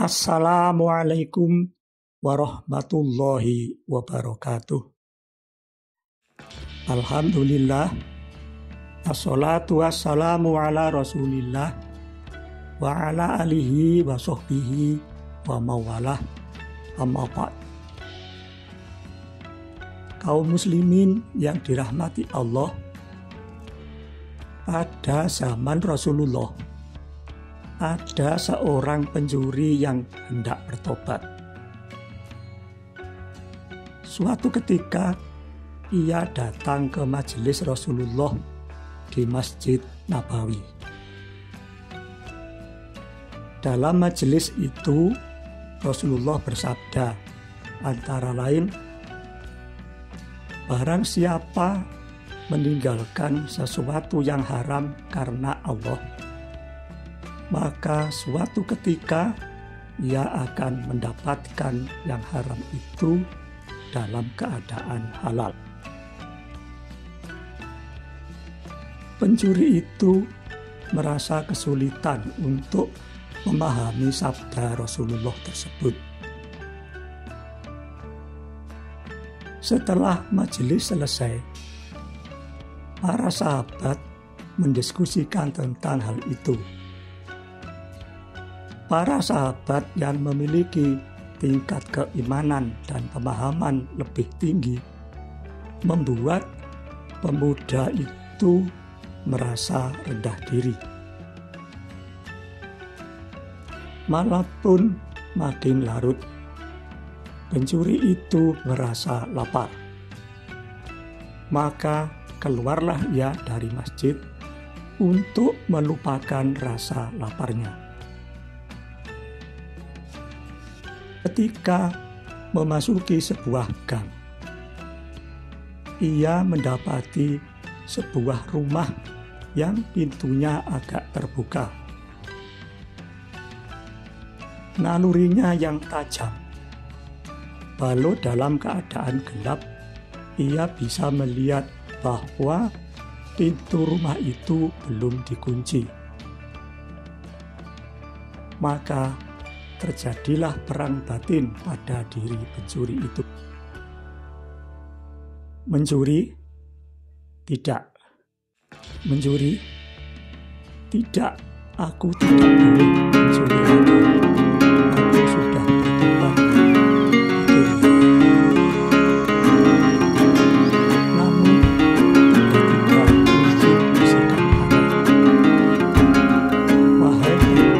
Assalamualaikum warahmatullahi wabarakatuh. Alhamdulillah, assalatu wassalamu ala rasulillah wa ala alihi wa sahbihi wa mawalah, amma ba'd. Kaum muslimin yang dirahmati Allah, pada zaman Rasulullah ada seorang pencuri yang hendak bertobat. Suatu ketika ia datang ke majelis Rasulullah di Masjid Nabawi. Dalam majelis itu Rasulullah bersabda antara lain, barang siapa meninggalkan sesuatu yang haram karena Allah, maka suatu ketika ia akan mendapatkan yang haram itu dalam keadaan halal. Pencuri itu merasa kesulitan untuk memahami sabda Rasulullah tersebut. Setelah majelis selesai, para sahabat mendiskusikan tentang hal itu. Para sahabat yang memiliki tingkat keimanan dan pemahaman lebih tinggi membuat pemuda itu merasa rendah diri. Malam pun makin larut. Pencuri itu merasa lapar. Maka keluarlah ia dari masjid untuk melupakan rasa laparnya. Ketika memasuki sebuah gang, ia mendapati sebuah rumah yang pintunya agak terbuka. Nalurinya yang tajam, walau dalam keadaan gelap, ia bisa melihat bahwa pintu rumah itu belum dikunci. Maka terjadilah perang batin pada diri pencuri itu. Mencuri? Tidak. Mencuri? Tidak. Aku tidak boleh mencuri lagi. Aku sudah bertobat. Namun tiba-tiba kunci bisikan hati. Wahai pencuri,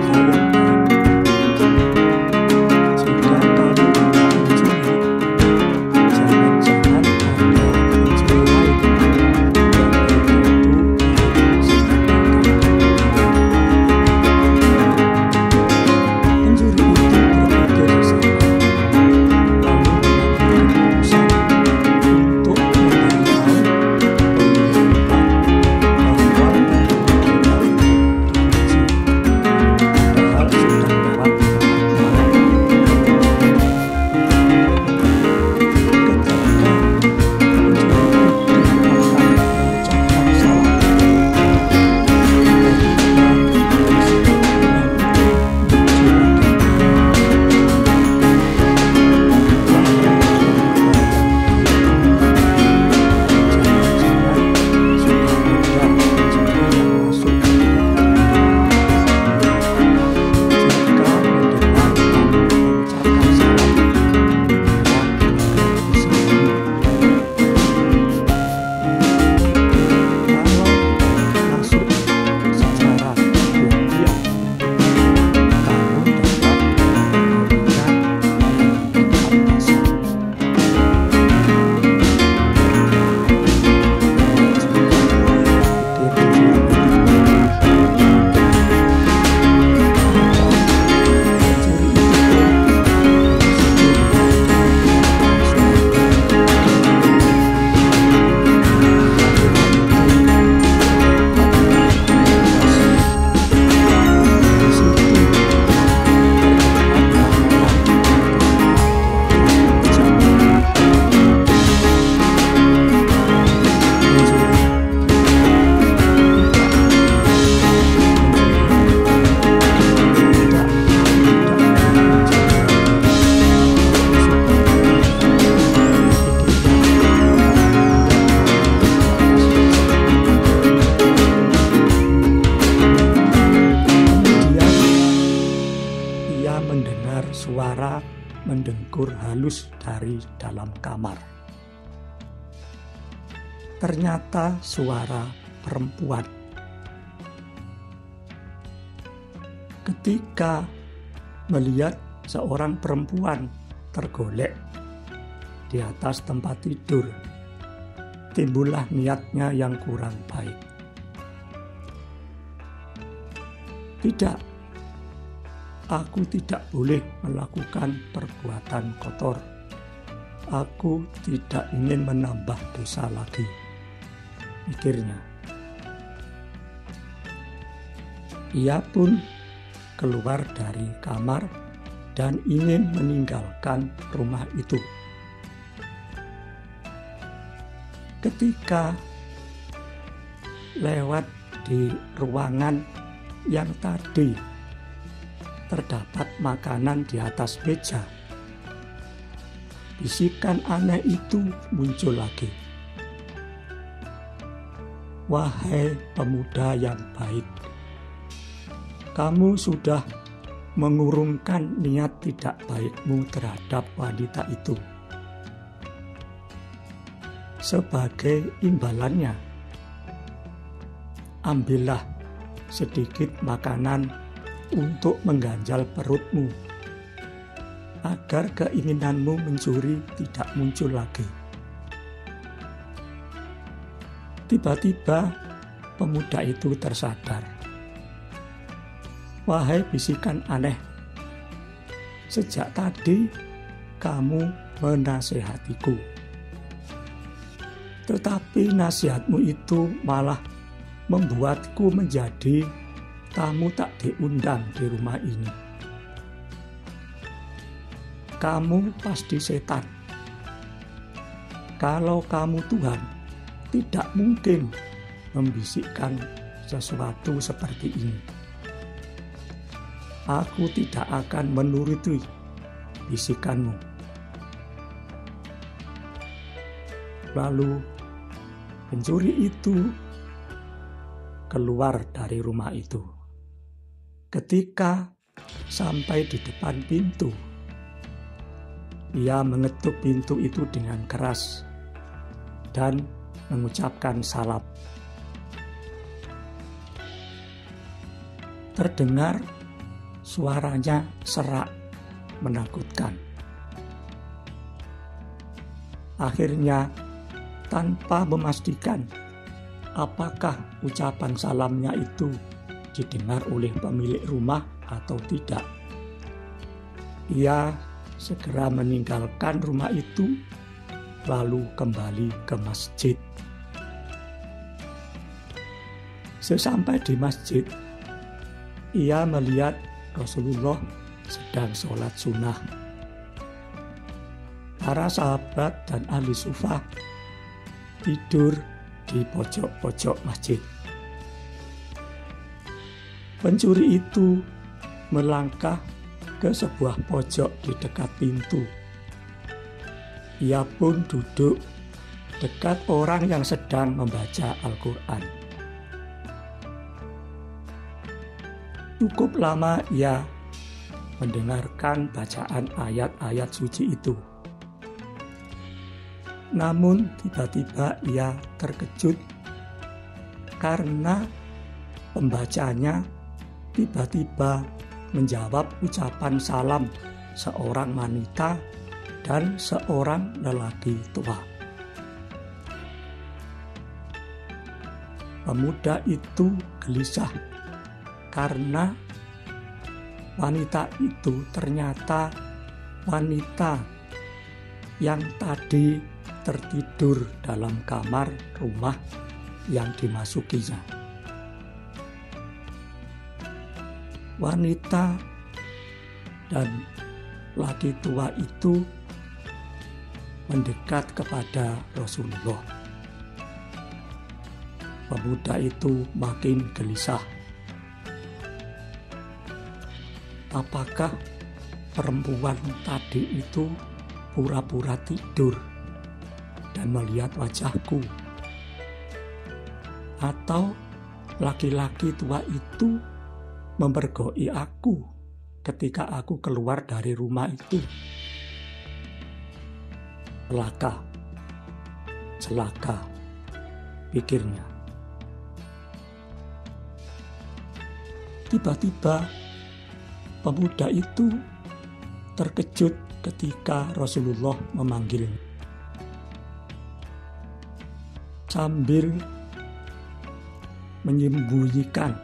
menegur halus dari dalam kamar. Ternyata suara perempuan. Ketika melihat seorang perempuan tergolek di atas tempat tidur, timbullah niatnya yang kurang baik. Tidak, aku tidak boleh melakukan perbuatan kotor. Aku tidak ingin menambah dosa lagi, pikirnya. Ia pun keluar dari kamar dan ingin meninggalkan rumah itu. Ketika lewat di ruangan yang tadi terdapat makanan di atas meja, bisikan aneh itu muncul lagi. Wahai pemuda yang baik, kamu sudah mengurungkan niat tidak baikmu terhadap wanita itu. Sebagai imbalannya, ambillah sedikit makanan untuk mengganjal perutmu, agar keinginanmu mencuri tidak muncul lagi. Tiba-tiba pemuda itu tersadar. Wahai bisikan aneh, sejak tadi kamu menasehatiku, tetapi nasihatmu itu malah membuatku menjadi tamu tak diundang di rumah ini. Kamu pasti setan. Kalau kamu Tuhan, tidak mungkin membisikkan sesuatu seperti ini. Aku tidak akan menuruti bisikanmu. Lalu pencuri itu keluar dari rumah itu. Ketika sampai di depan pintu, ia mengetuk pintu itu dengan keras dan mengucapkan salam. Terdengar suaranya serak, menakutkan. Akhirnya, tanpa memastikan apakah ucapan salamnya itu didengar oleh pemilik rumah atau tidak, ia segera meninggalkan rumah itu lalu kembali ke masjid. Sesampai di masjid, ia melihat Rasulullah sedang sholat sunnah. Para sahabat dan ahli sufah tidur di pojok-pojok masjid. Pencuri itu melangkah ke sebuah pojok di dekat pintu. Ia pun duduk dekat orang yang sedang membaca Al-Quran. Cukup lama ia mendengarkan bacaan ayat-ayat suci itu. Namun tiba-tiba ia terkejut karena pembacanya tiba-tiba menjawab ucapan salam seorang wanita dan seorang lelaki tua. Pemuda itu gelisah karena wanita itu ternyata wanita yang tadi tertidur dalam kamar rumah yang dimasukinya. Wanita dan laki tua itu mendekat kepada Rasulullah. Pemuda itu makin gelisah. Apakah perempuan tadi itu pura-pura tidur dan melihat wajahku? Atau laki-laki tua itu mempergoi aku ketika aku keluar dari rumah itu? celaka, pikirnya. Tiba-tiba pemuda itu terkejut ketika Rasulullah memanggilnya. Sambil menyembunyikan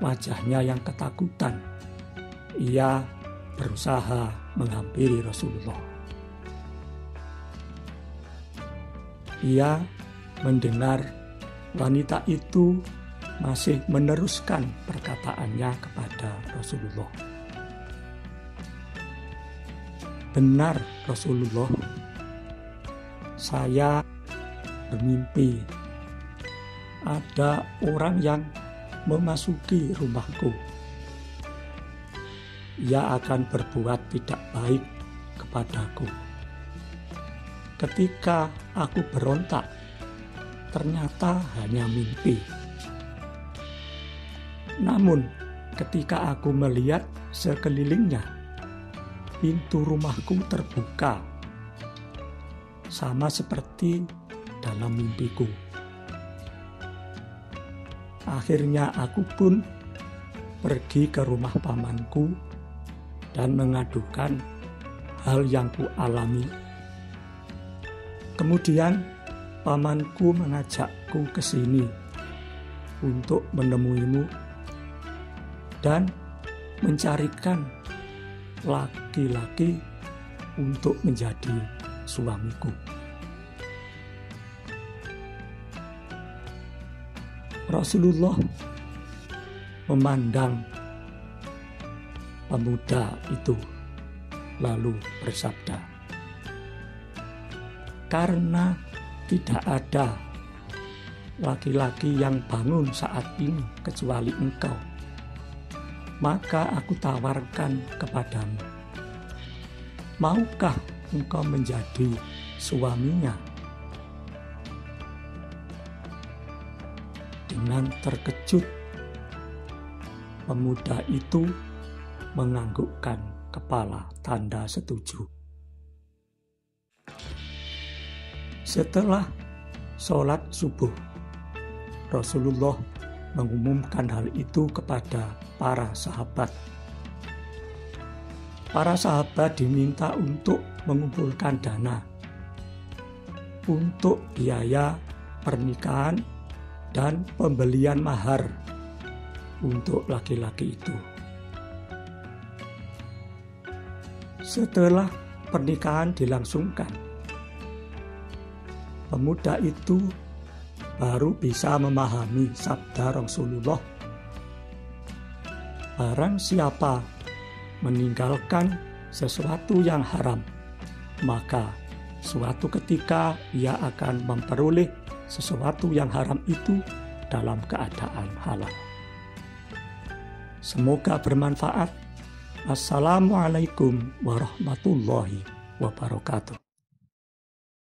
wajahnya yang ketakutan, ia berusaha menghampiri Rasulullah. Ia mendengar wanita itu masih meneruskan perkataannya kepada Rasulullah. Benar Rasulullah, saya bermimpi ada orang yang memasuki rumahku. Ia akan berbuat tidak baik kepadaku. Ketika aku berontak, ternyata hanya mimpi. Namun, ketika aku melihat sekelilingnya, pintu rumahku terbuka, sama seperti dalam mimpiku. Akhirnya aku pun pergi ke rumah pamanku dan mengadukan hal yang kualami. Kemudian pamanku mengajakku ke sini untuk menemuimu dan mencarikan laki-laki untuk menjadi suamiku. Rasulullah memandang pemuda itu lalu bersabda, "Karena tidak ada laki-laki yang bangun saat ini kecuali engkau, maka aku tawarkan kepadamu, maukah engkau menjadi suaminya?" Dengan terkejut, pemuda itu menganggukkan kepala tanda setuju. Setelah sholat subuh, Rasulullah mengumumkan hal itu kepada para sahabat. Para sahabat diminta untuk mengumpulkan dana untuk biaya pernikahan dan pembelian mahar untuk laki-laki itu. Setelah pernikahan dilangsungkan, pemuda itu baru bisa memahami sabda Rasulullah, "Barang siapa meninggalkan sesuatu yang haram, maka suatu ketika ia akan memperoleh sesuatu yang haram itu dalam keadaan halal." Semoga bermanfaat. Assalamualaikum warahmatullahi wabarakatuh.